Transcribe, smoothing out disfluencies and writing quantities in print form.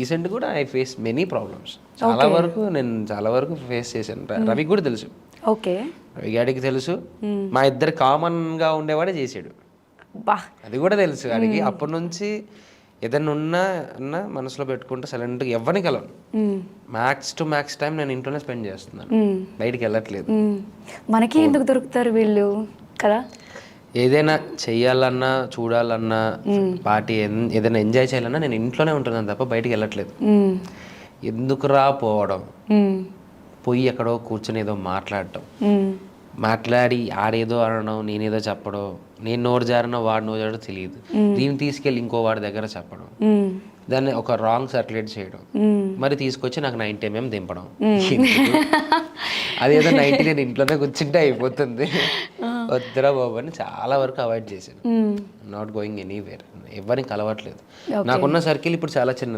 Recent కూడా I face many problems. నేను చాలా వరకు ఫేస్ చేశాను. రవికి కూడా తెలుసు, ఓకే, రవి గాడికి తెలుసు, మా ఇద్దరు కామన్గా ఉండేవాడే చేసాడు, బా అది కూడా తెలుసు వాడికి. అప్పటి నుంచి ఏదైనా అన్నా మనసులో పెట్టుకుంటే సైలెంట్గా ఎవరిని కలవను. మ్యాక్స్ టు మ్యాక్స్ టైం నేను ఇంట్లోనే స్పెండ్ చేస్తున్నాను, బయటికి వెళ్ళట్లేదు. మనకి ఎందుకు దొరుకుతారు వీళ్ళు కదా. ఏదైనా చెయ్యాలన్నా చూడాలన్నా పార్టీ ఏదైనా ఎంజాయ్ చేయాలన్నా నేను ఇంట్లోనే ఉంటున్నాను తప్ప బయటికి వెళ్ళట్లేదు. ఎందుకురా పోవడం, పోయి ఎక్కడో కూర్చొని ఏదో మాట్లాడి ఆడేదో అనడం, నేనేదో చెప్పడం, నేను నోరు జారినో వాడు నోరు జారో తెలియదు, దీన్ని తీసుకెళ్ళి ఇంకో వాడి దగ్గర చెప్పడం, దాన్ని ఒక రాంగ్ సర్క్యులేట్ చేయడం, మరి తీసుకొచ్చి నాకు 90 mm దింపడం. అదేదో 90 నేను ఇంట్లోనే కూర్చుంటే అయిపోతుంది, వద్దురా బాబు అని చాలా వరకు అవాయిడ్ చేశాను. నాట్ గోయింగ్ ఎనీవేర్, ఎవరిని కలవట్లేదు. నాకున్న సర్కిల్ ఇప్పుడు చాలా చిన్నది.